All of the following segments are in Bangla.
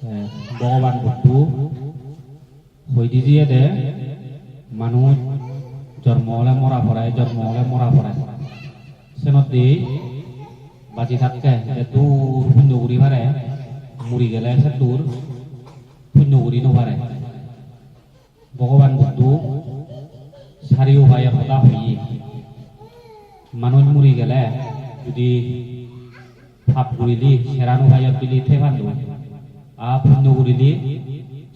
ভগবান বুদ্ধ হইদি দিয়ে দে মানুষ জন্ম হলে মরা পড়ায় জন্ম হলে মরা পড়ায় সেনত দি বাজি থাকতে দূর পুণ্য করি পারে মরি গেলে সে দূর পুণ্য করি নপারে ভগবান বুদ্ধ সারিও ভাইয়ের কথা হই মানুষ মরি গেলে যদি ভাব করিলি সেরানো ভাইয়ত দিলি থে ভালো পুণ্য করিলি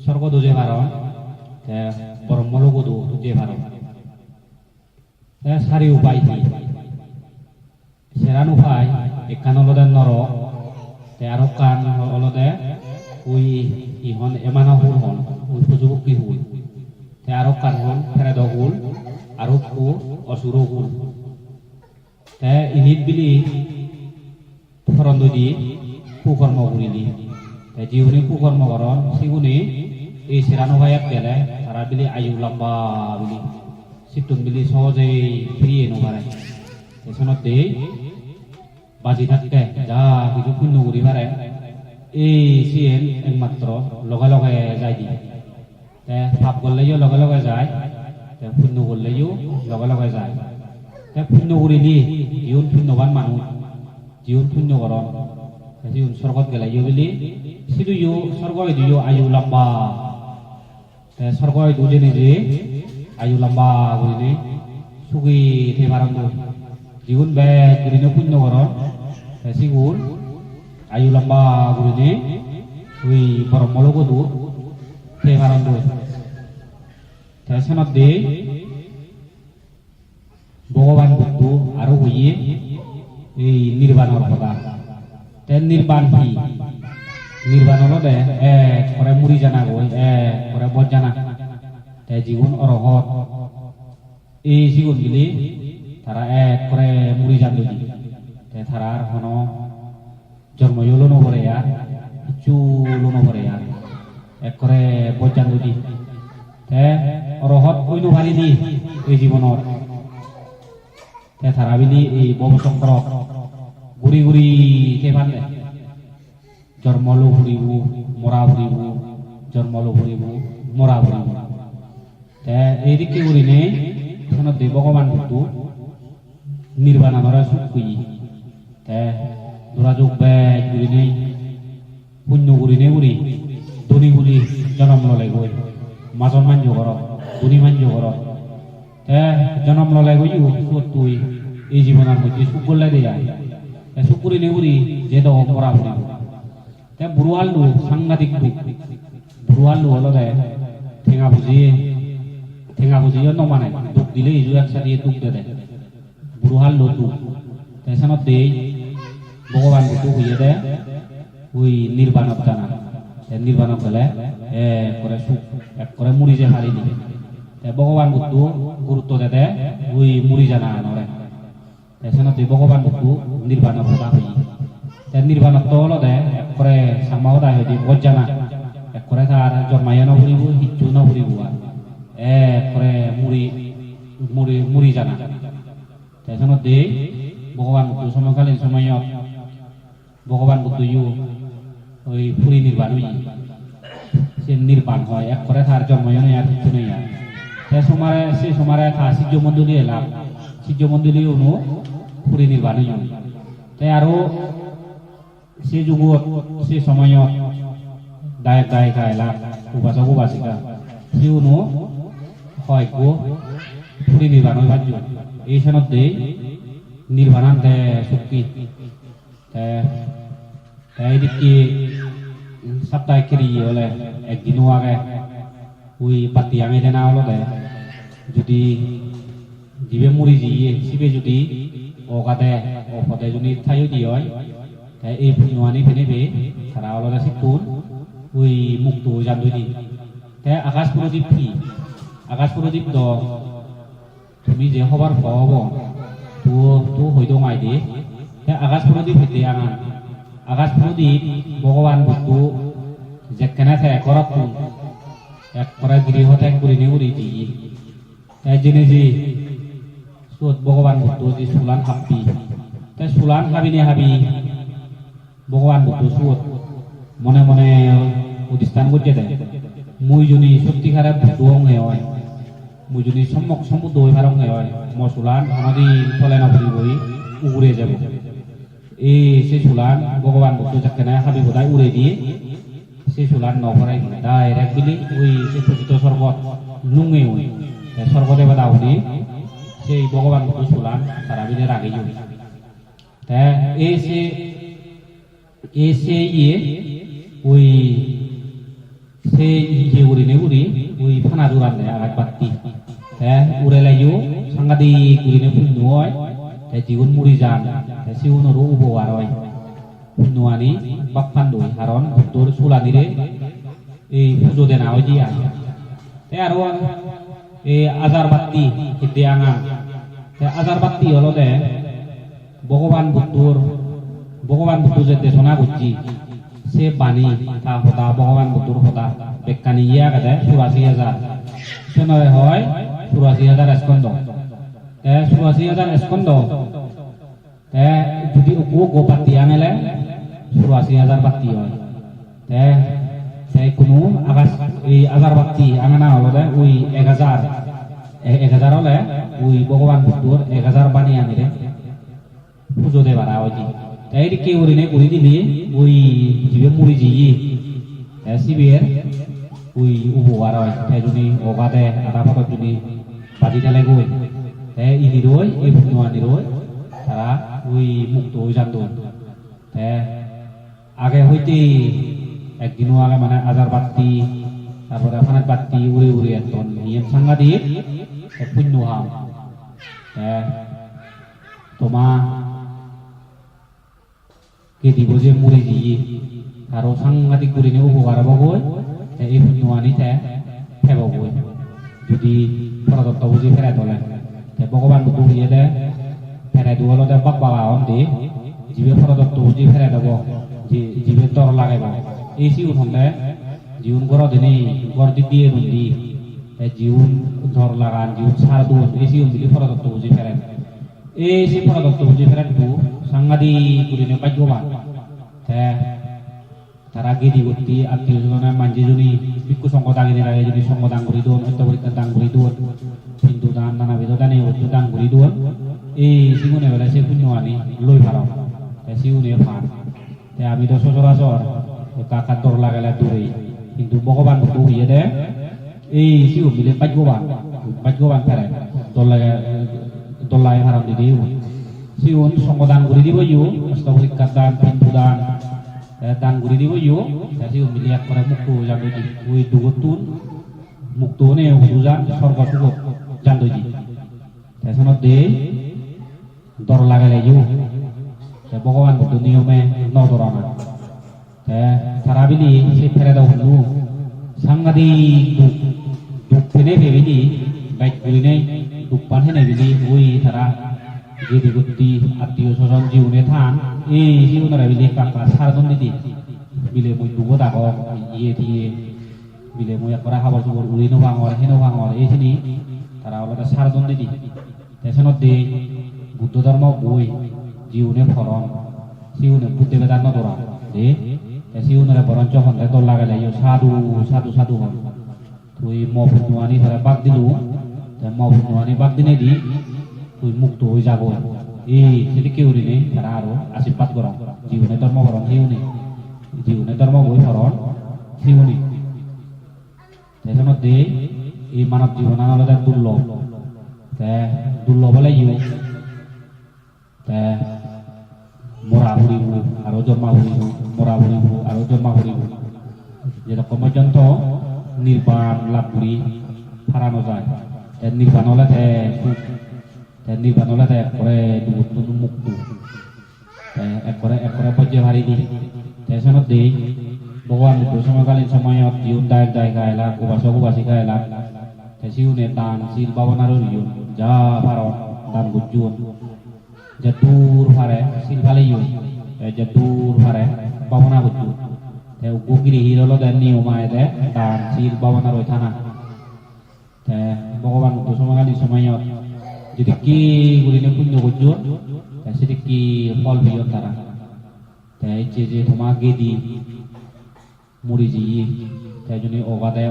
স্বর্গ দুজে ভারণ ব্রহ্মলোক দুজে ভারণ সারি উপায় সেরান উপায় একান অলদে নর আর কান অলদে উই ইহন এমানা হুল হন উই সুযোগী হুল আর কান হন ফেরেদ হুল আর অসুর হুল ইনিত বিলি ফরন্দ দি কুকর্ম করিলি জিউনি কুকর্ম করন সিগুনি এই সেরানো ভাইয়াত গেলে তারা বিলি আয়ু লম্বা বিলি সিটুন বিলি সহজেই ফিরিয়ে নবারে এসনত দেই বাজি থাকতে যা কিছু পুণ্য করি পারে এই সিএন একমাত্র লগে লগে যাই দি ভাব করলেও লগে লগে যায় পুণ্য করলেও লগে লগে যায় পুণ্য করিলি জীবন পুণ্যবান মানুষ জীবন পুণ্য করন জীবন স্বর্গত গেলে বলি সিদুইও স্বর্গ দিও আয়ু লম্বা স্বর্গ দুজে নিজে আয়ু লম্বা করিনি সুখী থে ভারণ জীবন বেগ করিনি পুণ্য করন সিগুন আয়ু লম্বা করিনি ওই ব্রহ্মলোক দূর থে ভারণ সেনত দে ভগবান বুদ্ধ আরো হইয়ে এই নির্বাণর কথা নির্বাণ কি নির্বাণ হল দে করে মুড়ি জানা গই করে বজ জানা জীবন অরহত এই জীবন গিলি তারা করে মুড়ি জান দি তারার হন জন্মইও লো নভরে কিছু লো নভরে করে বজ জান দি অরহত কইনো ভারি দি এই জীবনত তারা বিলি এই ববচক্র ঘুরি ঘুরি কে ভালে জন্মলো ঘুরিব মরা ঘুরিব জন্মলো ঘুরিব মরা ঘুরিব এই দিকে ঘুরিনে দে ভগবান বুদ্ধ নির্বাণানরা সুখ কই যোগাযোগ বেগ ঘুরিনে পুণ্য ঘুরিনে ঘুরি ধনী ঘুরি জন্ম ললে গই মাজন মাঞ্জ ঘর ধনী মাঞ্জ ঘর জন্ম ললে গই তুই এই জীবনের মধ্যে সুখ করলে দেয়া সুকুরি নেগুরি যে তো মরা ভরি বুড়ালু সাংঘাতিক দুঃখ বুড়ালু হলো ঠেঙা বুঝিয়ে নমানে দুঃখ দিলে ইজু একসাথে দুঃখ দে বুড়ালু দুঃখ তেসনত দে ভগবান বুদ্ধ হইয়ে দে ওই নির্বাণত জানা নির্বাণত গেলে করে সুখ এক করে মুড়ি যে হারি দিবে ভগবান বুদ্ধ গুরুত্ব দে ওই মুড়ি জানা নরে সেনতে ভগবান বুদ্ধ নির্বাণর কথা হই নির্বাণত হল দে একরে সামাও দা হইদি বজ্জানা একরে তার জন্মায় নভরিব হিচ্ছু নভরিব একরে মুড়ি মুড়ি মুড়ি জানা সেনত দে ভগবান বুদ্ধ সময়কালীন সময়ত ভগবান বুদ্ধ ওই ফুরি নির্বাণ হই সে নির্বাণ হয় একরে তার জন্মায় নয় আর হিচ্ছু নেই সে সময় থা সূর্য মন্দিরে এলাম সূর্য মন্দিরে অনু পুরী নির্বাণ তাই আরো সে যুগত সে সময়ত দায়ক দায়িকা এলা উপাসক উপাসিকা সিউনো হয় পুরী নির্বাণ ভাজ্য এই সনত দে নির্বাণান শক্তি এইদিকে সপ্তাহে কেরি হলে একদিনও আগে ওই পাতি আমি দেনা হলো যদি জীবে মুড়ি দিয়ে শিবে যদি অগাদে অপদে যদি ঠাইও দিয়ে হয় এই পুণ্যআনি ফেনেবে তারা অলদা শিখুন ওই মুক্ত জান দি আকাশ প্রদীপ কি আকাশ প্রদীপ দ তুমি যে হবার হব তো হইতো মাই দে আকাশ প্রদীপ হইতে আনা আকাশ প্রদীপ ভগবান বুদ্ধ যেখানে থাকে করত এক করে গৃহ ত্যাগ করে নিয়ে উড়ি দিয়ে তাই জেনে যে ভগবান বুদ্ধ যে সুলান হাবি তাই সুলান হাবি নে হাবি ভগবান বুদ্ধ সুত মনে মনে অধিষ্ঠান করছে দেয় মুই যদি সত্যিকারে ভুতুং হয় মুই যদি সম্মুখ সমুদ্র হয়ে ভারং হয় মসুলান আমাদের তলে না বই উড়ে যাব এই সে সুলান ভগবান বুদ্ধ যাকে হাবি বোধহয় উড়ে দিয়ে সে সুলান নভরাই ডাইরেক্ট বিলি ওই সে পূজিত স্বর্গত নুঙে ওই স্বর্গদেবতা উনি সেই ভগবান বুদ্ধ সুলান তারা বিলে রাগে যাবে তা এসে ইয়ে ওই সে ইয়ে উড়িনে উড়ি ওই ফানা জোরান দেয় আঘাত বাত্তি হ্যাঁ উড়ে লাইও সাংঘাতিক উড়িনে পুণ্য হয় তাই জীবন মুড়ি যান তাই সিউনরও উপকার হয় পুণ্যআনি বাকফান্দই কারণ বুদ্ধর সুলানিরে এই পুজো দেনা হয় দিয়া তাই আরো এই আজার বাত্তি হিদ্দে আঙা তাই আজার বাত্তি হলো দে ভগবান বুদ্ধ যে দেশনা করছি সে বাণী তা হতা ভগবান বুদ্ধর হতা বেকানি ইয়া কাদে ৮৪,০০০ শোনায় হয় ৮৪,০০০ স্কন্দ ৮৪,০০০ স্কন্দ যদি গো পাতি আনেলে ৮৪,০০০ পাতি হয় কোনো আকাশ এই আজার বাতি আঙানা হলো দে ওই ১,০০০ হলে ওই ভগবান বুদ্ধর ১,০০০ বাণী আনিলে পুজো দেবার আওয়াজি তাই কে উড়িনে উড়ি দিলি ওই জিবে মুড়ি জিয়ে সিবিএর ওই উপকার হয় তাই যদি অগাদে আধা পাতত যদি বাজি ঠেলে গই তাই ইনি রই এই পুণ্যআনি রই তারা ওই মুক্ত হয়ে যাত আগে হইতে একদিনও আগে মানে আজার বাত্তি তারপরে ফানাত বাত্তি উড়ে উড়ে একদম নিয়ম সাংঘাতিক পুণ্য হাম তোমা কে দিব যে মুড়ি দিয়ে আরো সাংঘাতিক করে নিয়ে উপকার হবই এই পুণ্যআনি ফেবই যদি পরদত্ত বুঝি ফেরাই তোলে ভগবান বুদ্ধ দিয়ে দে ফেরাই দিব দে বাক বাবা দে জীবে পরদত্ত বুঝি ফেরাই দেব জীবে দর লাগাইব এই সিউন হলে জীবন গড় দিনে গড় দিয়ে নদী জীবন ধর লাগান জীবন সার দুন এই সিউন দিলে পরদত্ত বুঝি ফেরাই এই সে পরদত্ত বুঝি ফেরাই সাংঘাতিক করে নিয়ে ভাগ্যবান তারা গেদি করতে আত্মীয় স্বজনের মাঝে যদি ভিক্ষু সংঘ দাগিনে লাগে যদি সংঘ দান করি দোন হত্যা পরীক্ষা দান করি দোন হিন্দু দান নানাবিধ দানে হত্যা দান করি দোন এই সিগুনে বেলা সে পুণ্যআনি লই ভাড়া সিগুনে ফান আমি তো সচরাচর কাকার দর লাগালে দূরেই কিন্তু ভগবান বুদ্ধ হইয়ে দে এই সিউ মিলে ভাগ্যবান ফেরে দল্লায় হারাম দিদি সিউন সংঘ দান করে দিব ইউ হত্যা পরীক্ষার দান হিন্দু দান দান করে দিব ইউ সিউন মিলে এক করে মুক্ত যাবে ওই দুগতুন মুক্ত নে হুজান স্বর্গ সুখ জানদই তেসনত দে দর লাগালে ইউ ভগবান বুদ্ধ নিয়মে নদরানা তারা বিলি সে ফেরে দাও হলু সাংঘাতিক দুঃখ ফেনে ভেবেলি বাইক করিনে দুঃখ পান হেনে বিলি ওই তারা গেদি গতি আত্মীয় স্বজন জীবনে থান এই জীবনের বিলে কাকা সারদন দিদি বিলে মই দুব দাগ ইয়ে দিয়ে বিলে মই একরা হাবর জুবর উড়ি নভাঙর হেন ভাঙর এইখিনি তারা অলরেডি সারদন দিদি তেসনত দে বুদ্ধ ধর্ম বই জীবনে ফরম জীবনে বুদ্ধ বেদান্ত দরা দে জীবনের বরঞ্চ হন্তে দল লাগালে সাধু সাধু সাধু হন তুই মপুণ্যআনি তারা বাগ দিলু মপুণ্যআনি বাগ দিনে দি তুই মুক্ত হয়ে যাব এই সেটি কেউ রিনে তারা আরো আশীর্বাদ করা জীবনে ধর্ম ভরণ জীবনে জীবনে ধর্ম বই ভরণ জীবনী দে এই মানব জীবন আলাদা দুর্লভ বলে ইউ মরা হরিব আরো জন্মা হরিব মরা হরিব আরো জন্মা হরিব যেরকম পর্যন্ত নির্বাণ লাভ করি হারানো যায় নির্বাণ হলে নির্বাণ হলে একবারে মুক্ত একবারে পর্যায়ে হারি দি তেসনত দি ভগবান বুদ্ধ সময়কালীন সময়ত জীবন দায় গায়লা উপাসক উপাসিকা এলা সিউনে দান শিল ভাবনার যা ভারত দান গুজুন যে দূর ভারে শিল ভালে যে দূর ভারে ভাবনা গুজু উগিরি হিরল দেন নিয়মায় দে দান শিল ভাবনার ওই থানা ভগবান বুদ্ধ সময়কালীন সময়ত যদি কি গুলিনে পুণ্য গুজুন সেটি কি ফল বিয়ন তারা যে তোমা গেদি মুড়ি জি তাই জন্য অবাদে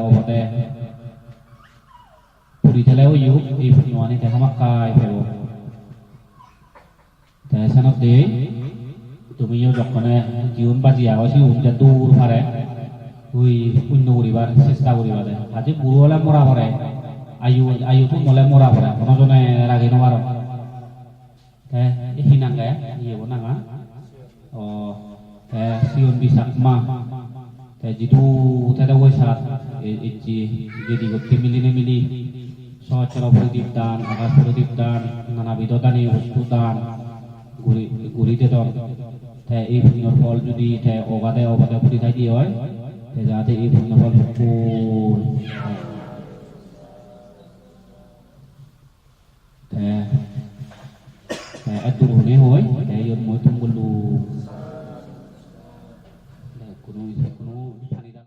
পুরি থেলাও ইউ এই ফুটনোয়ানি দেখা মাক্কাই ফেব তাই সানত দে তুমিও যখন জীবন বাজি আওয়াসি উনটা দূর পারে ওই পুণ্য করিবার চেষ্টা করিবা দে আজি বুড়ো হলে মরা পড়ে আয়ু তো মলে মরা পড়ে কোনো জনে রাগে নবার হিনাঙ্গে ইয়ে নাঙা siun bisakma jitu tada wesat ichi jadi gotti mili socara politik dan agar politik dan nana bidotani wastu dan guri teton এই পুণ্যর ফল যদি অবাধে পুরি থাকি হয় যাতে এই পুণ্য ফল ফুল এত মনে হয় এই মই তুমি বললু কোনো